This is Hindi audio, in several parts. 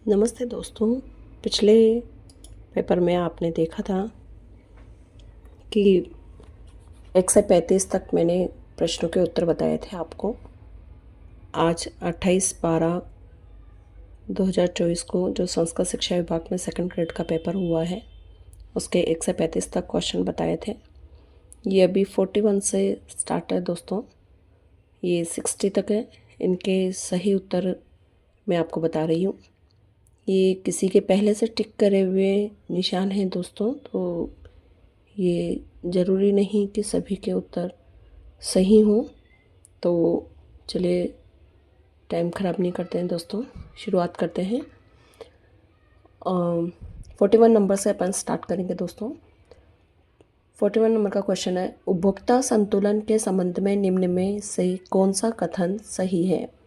नमस्ते दोस्तों। पिछले पेपर में आपने देखा था कि 1 से 35 तक मैंने प्रश्नों के उत्तर बताए थे आपको। आज 28/12/2024 को जो संस्कृत शिक्षा विभाग में सेकंड ग्रेड का पेपर हुआ है उसके 1 से 35 तक क्वेश्चन बताए थे। ये अभी 41 से स्टार्ट है दोस्तों, ये 60 तक है। इनके सही उत्तर मैं आपको बता रही हूँ। ये किसी के पहले से टिक करे हुए निशान हैं दोस्तों, तो ये ज़रूरी नहीं कि सभी के उत्तर सही हों। तो चलिए टाइम ख़राब नहीं करते हैं दोस्तों, शुरुआत करते हैं। 41 नंबर से अपन स्टार्ट करेंगे दोस्तों। 41 नंबर का क्वेश्चन है, उपभोक्ता संतुलन के संबंध में निम्न में से कौन सा कथन सही है।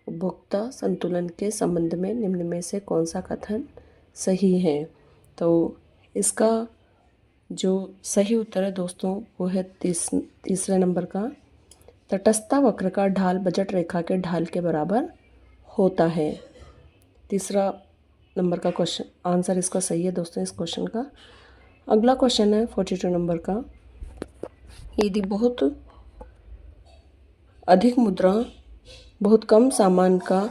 उपभोक्ता संतुलन के संबंध में निम्न में से कौन सा कथन सही है। तो इसका जो सही उत्तर है दोस्तों वो है तीसरे नंबर का, तटस्थता वक्र का ढाल बजट रेखा के ढाल के बराबर होता है। तीसरा नंबर का क्वेश्चन आंसर इसका सही है दोस्तों इस क्वेश्चन का। अगला क्वेश्चन है 42 नंबर का, यदि बहुत अधिक मुद्रा बहुत कम सामान का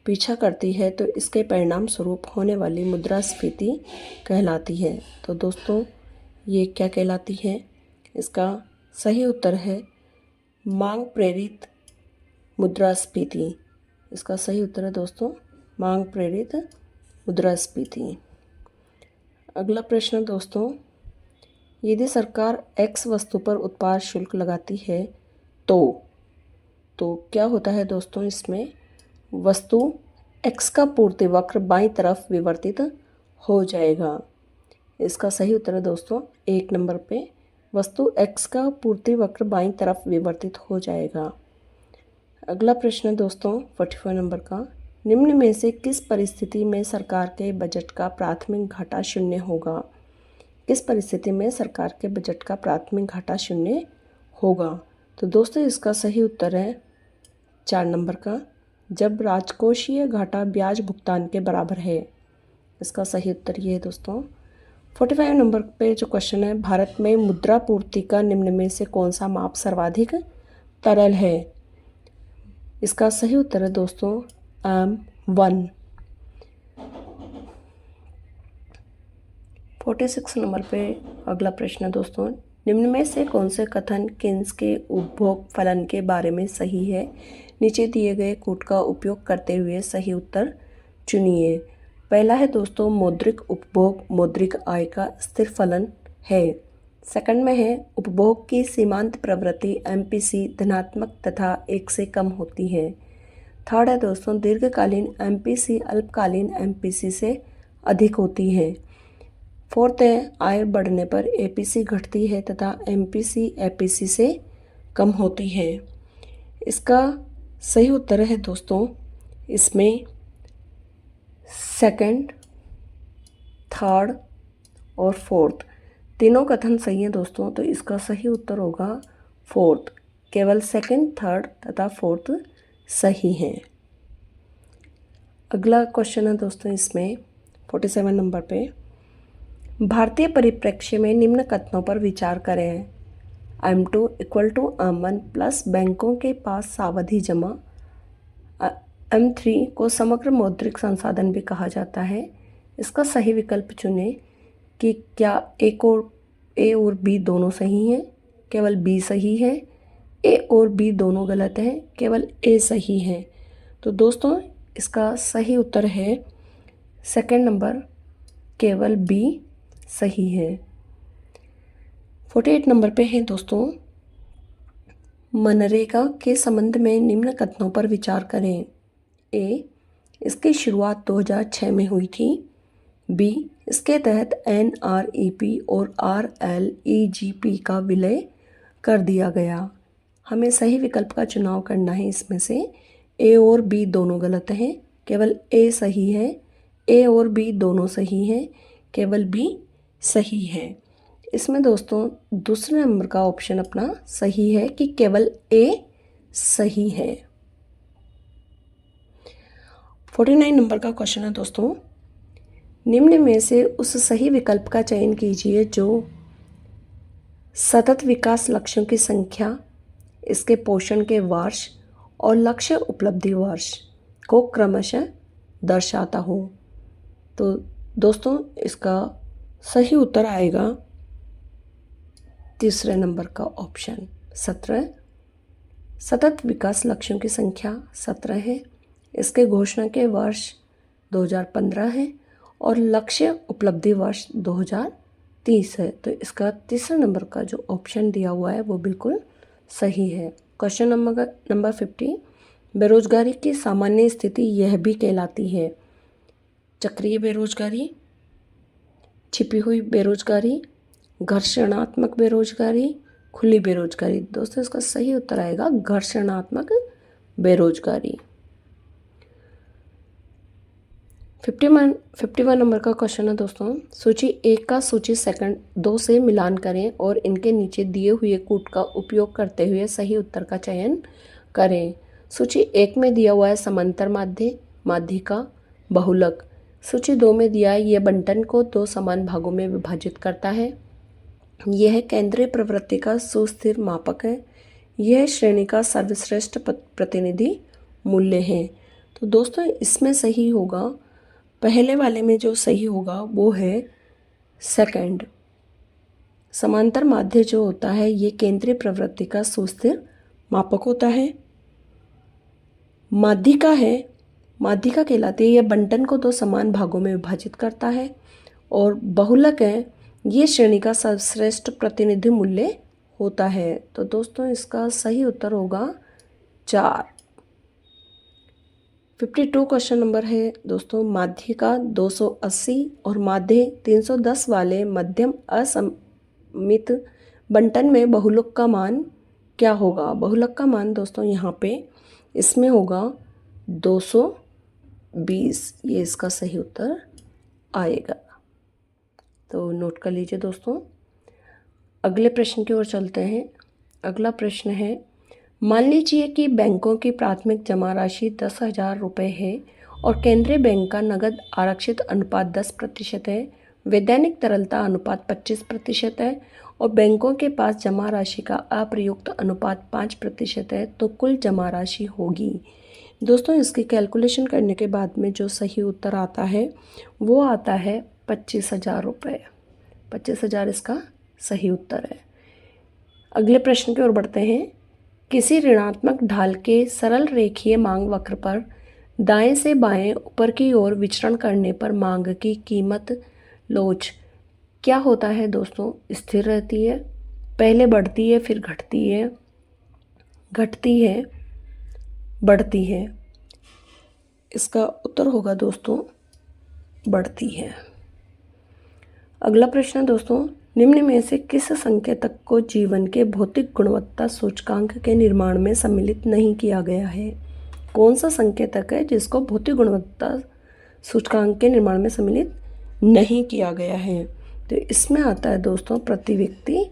पीछा करती है तो इसके परिणाम स्वरूप होने वाली मुद्रास्फीति कहलाती है। तो दोस्तों ये क्या कहलाती है, इसका सही उत्तर है मांग प्रेरित मुद्रास्फीति। इसका सही उत्तर है दोस्तों मांग प्रेरित मुद्रास्फीति। अगला प्रश्न दोस्तों, यदि सरकार X वस्तु पर उत्पाद शुल्क लगाती है तो क्या होता है दोस्तों, इसमें वस्तु X का पूर्ति वक्र बाईं तरफ विवर्तित हो जाएगा। इसका सही उत्तर है दोस्तों 1 नंबर पे, वस्तु X का पूर्ति वक्र बाईं तरफ विवर्तित हो जाएगा। अगला प्रश्न दोस्तों 44 नंबर का, निम्न में से किस परिस्थिति में सरकार के बजट का प्राथमिक घाटा शून्य होगा। किस परिस्थिति में सरकार के बजट का प्राथमिक घाटा शून्य होगा। तो दोस्तों इसका सही उत्तर है 4 नंबर का, जब राजकोषीय घाटा ब्याज भुगतान के बराबर है। इसका सही उत्तर ये है दोस्तों। 45 नंबर पे जो क्वेश्चन है, भारत में मुद्रा पूर्ति का निम्न में से कौन सा माप सर्वाधिक तरल है। इसका सही उत्तर है दोस्तों M1। 46 नंबर पे अगला प्रश्न है दोस्तों, निम्न में से कौन से कथन केन्स के उपभोग फलन के बारे में सही है। नीचे दिए गए कूट का उपयोग करते हुए सही उत्तर चुनिए। पहला है दोस्तों, मौद्रिक उपभोग मौद्रिक आय का स्थिर फलन है। सेकंड में है, उपभोग की सीमांत प्रवृत्ति MPC धनात्मक तथा 1 से कम होती है। थर्ड है दोस्तों, दीर्घकालीन MPC अल्पकालीन MPC से अधिक होती है। फोर्थ है, आय बढ़ने पर APC घटती है तथा MPC APC से कम होती है। इसका सही उत्तर है दोस्तों इसमें सेकंड, थर्ड और फोर्थ तीनों कथन सही हैं दोस्तों। तो इसका सही उत्तर होगा फोर्थ, केवल सेकंड, थर्ड तथा फोर्थ सही हैं। अगला क्वेश्चन है दोस्तों इसमें 47 नंबर पे, भारतीय परिप्रेक्ष्य में निम्न कथनों पर विचार करें। M2 = M1 प्लस बैंकों के पास सावधि जमा। M3 को समग्र मौद्रिक संसाधन भी कहा जाता है। इसका सही विकल्प चुनें कि क्या A और B दोनों सही हैं, केवल B सही है। A और B दोनों गलत हैं, केवल A सही है। तो दोस्तों इसका सही उत्तर है सेकंड नंबर, केवल B सही है। 48 नंबर पे है दोस्तों, मनरेगा के संबंध में निम्न कथनों पर विचार करें। A, इसकी शुरुआत 2006 में हुई थी। B, इसके तहत NREP और RLEGP का विलय कर दिया गया। हमें सही विकल्प का चुनाव करना है। इसमें से A और B दोनों गलत हैं, केवल A सही है। A और B दोनों सही हैं, केवल B सही है। इसमें दोस्तों दूसरे नंबर का ऑप्शन अपना सही है कि केवल A सही है। 49 नंबर का क्वेश्चन है दोस्तों, निम्न में से उस सही विकल्प का चयन कीजिए जो सतत विकास लक्ष्यों की संख्या, इसके पोषण के वर्ष और लक्ष्य उपलब्धि वर्ष को क्रमशः दर्शाता हो। तो दोस्तों इसका सही उत्तर आएगा तीसरे नंबर का ऑप्शन 17। सतत विकास लक्ष्यों की संख्या 17 है, इसके घोषणा के वर्ष 2015 है और लक्ष्य उपलब्धि वर्ष 2030 है। तो इसका तीसरे नंबर का जो ऑप्शन दिया हुआ है वो बिल्कुल सही है। क्वेश्चन नंबर 50, बेरोजगारी की सामान्य स्थिति यह भी कहलाती है चक्रीय बेरोजगारी, छिपी हुई बेरोजगारी, घर्षणात्मक बेरोजगारी, खुली बेरोजगारी। दोस्तों इसका सही उत्तर आएगा घर्षणात्मक बेरोजगारी। 51 नंबर का क्वेश्चन है दोस्तों, सूची 1 का सूची सेकंड 2 से मिलान करें और इनके नीचे दिए हुए कूट का उपयोग करते हुए सही उत्तर का चयन करें। सूची 1 में दिया हुआ है समांतर माध्य, माध्यिका, बहुलक। सूची 2 में दिया है यह बंटन को 2 समान भागों में विभाजित करता है। यह केंद्रीय प्रवृत्ति का सुस्थिर मापक है। यह श्रेणी का सर्वश्रेष्ठ प्रतिनिधि मूल्य है। तो दोस्तों इसमें सही होगा, पहले वाले में जो सही होगा वो है सेकंड। समांतर माध्य जो होता है ये केंद्रीय प्रवृत्ति का सुस्थिर मापक होता है। माध्यिका है, माध्यिका कहलाती है, यह बंटन को 2 समान भागों में विभाजित करता है। और बहुलक है, ये श्रेणी का सर्वश्रेष्ठ प्रतिनिधि मूल्य होता है। तो दोस्तों इसका सही उत्तर होगा 4। 52 क्वेश्चन नंबर है दोस्तों, माध्यिका 280 और माध्य 310 वाले मध्यम असममित बंटन में बहुलक का मान क्या होगा? बहुलक का मान दोस्तों यहाँ पे इसमें होगा 220, ये इसका सही उत्तर आएगा। तो नोट कर लीजिए दोस्तों। अगले प्रश्न की ओर चलते हैं। अगला प्रश्न है, मान लीजिए कि बैंकों की प्राथमिक जमा राशि 10,000 रुपये है और केंद्रीय बैंक का नगद आरक्षित अनुपात 10% है, वैधानिक तरलता अनुपात 25% है और बैंकों के पास जमा राशि का अप्रयुक्त अनुपात 5% है, तो कुल जमा राशि होगी। दोस्तों इसकी कैलकुलेशन करने के बाद में जो सही उत्तर आता है वो आता है 25,000 रुपये। 25,000 इसका सही उत्तर है। अगले प्रश्न की ओर बढ़ते हैं। किसी ऋणात्मक ढाल के सरल रेखीय मांग वक्र पर दाएं से बाएं ऊपर की ओर विचरण करने पर मांग की कीमत लोच क्या होता है दोस्तों? स्थिर रहती है, पहले बढ़ती है, फिर घटती है, घटती है, बढ़ती है। इसका उत्तर होगा दोस्तों बढ़ती है। अगला प्रश्न है दोस्तों, निम्न में से किस संकेतक को जीवन के भौतिक गुणवत्ता सूचकांक के निर्माण में सम्मिलित नहीं किया गया है? कौन सा संकेतक है जिसको भौतिक गुणवत्ता सूचकांक के निर्माण में सम्मिलित नहीं किया गया है? तो इसमें आता है दोस्तों प्रति व्यक्ति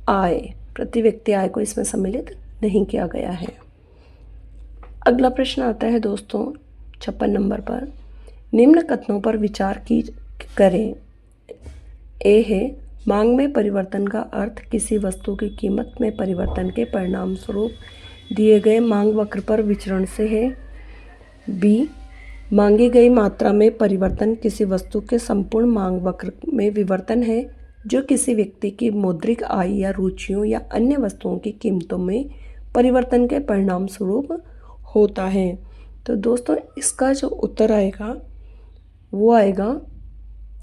आय। प्रति व्यक्ति आय को इसमें सम्मिलित नहीं किया गया है। अगला प्रश्न आता है दोस्तों 56 नंबर पर, निम्न कथनों पर विचार करें। ए है, मांग में परिवर्तन का अर्थ किसी वस्तु की कीमत में परिवर्तन के परिणाम स्वरूप दिए गए मांग वक्र पर विचरण से है। बी, मांगी गई मात्रा में परिवर्तन किसी वस्तु के संपूर्ण मांग वक्र में विवर्तन है जो किसी व्यक्ति की मौद्रिक आय या रुचियों या अन्य वस्तुओं की कीमतों में परिवर्तन के परिणाम स्वरूप होता है। तो दोस्तों इसका जो उत्तर आएगा वो आएगा,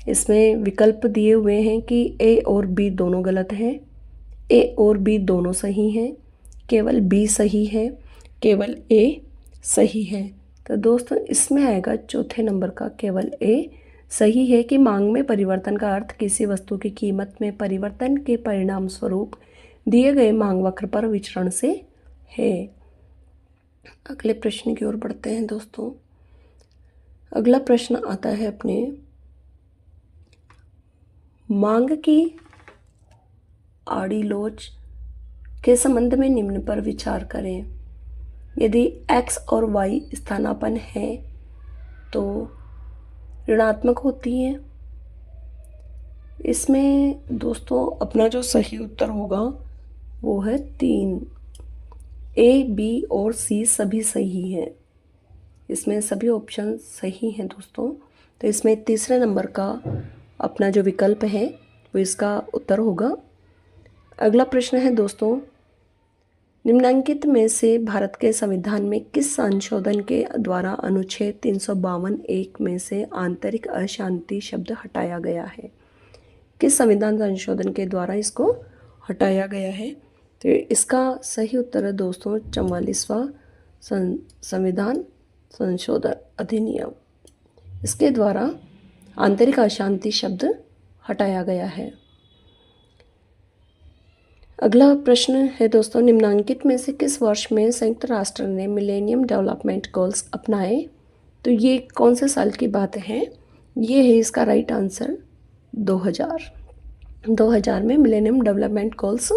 इसमें विकल्प दिए हुए हैं कि ए और बी दोनों गलत हैं, ए और बी दोनों सही हैं, केवल बी सही है, केवल ए सही है। तो दोस्तों इसमें आएगा चौथे नंबर का केवल ए सही है कि मांग में परिवर्तन का अर्थ किसी वस्तु की कीमत में परिवर्तन के परिणाम स्वरूप दिए गए मांग वक्र पर विचरण से है। अगले प्रश्न की ओर बढ़ते हैं दोस्तों। अगला प्रश्न आता है अपने, मांग की आड़ी लोच के संबंध में निम्न पर विचार करें। यदि x और y स्थानापन्न है तो ऋणात्मक होती हैं। इसमें दोस्तों अपना जो सही उत्तर होगा वो है 3। ए, बी और सी सभी सही हैं। इसमें सभी ऑप्शन सही हैं दोस्तों। तो इसमें तीसरे नंबर का अपना जो विकल्प है वो इसका उत्तर होगा। अगला प्रश्न है दोस्तों, निम्नलिखित में से भारत के संविधान में किस संशोधन के द्वारा अनुच्छेद 352(1) में से आंतरिक अशांति शब्द हटाया गया है? किस संविधान संशोधन के द्वारा इसको हटाया गया है? तो इसका सही उत्तर है दोस्तों 44वां संविधान संशोधन अधिनियम। इसके द्वारा आंतरिक अशांति शब्द हटाया गया है। अगला प्रश्न है दोस्तों, निम्नलिखित में से किस वर्ष में संयुक्त राष्ट्र ने मिलेनियम डेवलपमेंट गोल्स अपनाए? तो ये कौन से साल की बात है? ये है इसका राइट आंसर 2000 में मिलेनियम डेवलपमेंट गोल्स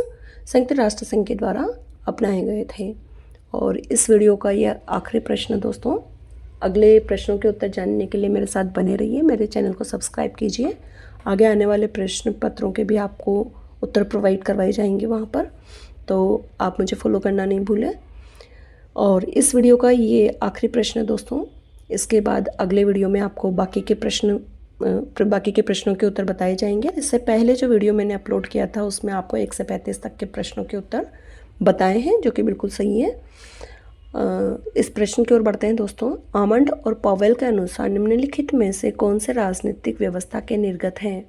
संयुक्त राष्ट्र संघ के द्वारा अपनाए गए थे। और इस वीडियो का यह आखिरी प्रश्न दोस्तों। अगले प्रश्नों के उत्तर जानने के लिए मेरे साथ बने रहिए, मेरे चैनल को सब्सक्राइब कीजिए। आगे आने वाले प्रश्न पत्रों के भी आपको उत्तर प्रोवाइड करवाए जाएंगे वहाँ पर, तो आप मुझे फॉलो करना नहीं भूलें। और इस वीडियो का ये आखिरी प्रश्न है दोस्तों। इसके बाद अगले वीडियो में आपको बाकी के प्रश्नों के उत्तर बताए जाएंगे। इससे पहले जो वीडियो मैंने अपलोड किया था उसमें आपको 1 से 35 तक के प्रश्नों के उत्तर बताए हैं, जो कि बिल्कुल सही है। इस प्रश्न की ओर बढ़ते हैं दोस्तों। आमंड और पॉवेल के अनुसार निम्नलिखित में से कौन से राजनीतिक व्यवस्था के निर्गत हैं?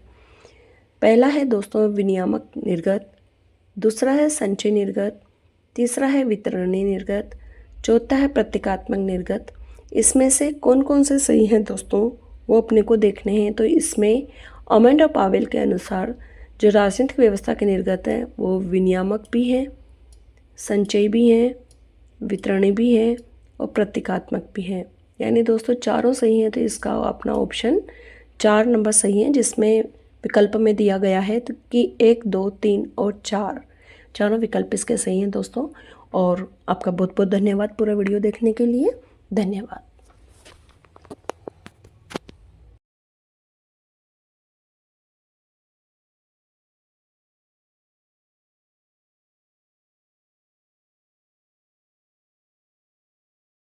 पहला है दोस्तों विनियामक निर्गत, दूसरा है संचय निर्गत, तीसरा है वितरणी निर्गत, चौथा है प्रतीकात्मक निर्गत। इसमें से कौन कौन से सही हैं दोस्तों, वो अपने को देखने हैं। तो इसमें आमंड और पॉवेल के अनुसार जो राजनीतिक व्यवस्था के निर्गत हैं वो विनियामक भी हैं, संचय भी हैं, वितरणी भी है और प्रतीकात्मक भी है। यानी दोस्तों चारों सही हैं। तो इसका अपना ऑप्शन 4 नंबर सही है, जिसमें विकल्प में दिया गया है तो कि 1, 2, 3 और 4 चारों विकल्प इसके सही हैं दोस्तों। और आपका बहुत बहुत धन्यवाद पूरा वीडियो देखने के लिए। धन्यवाद।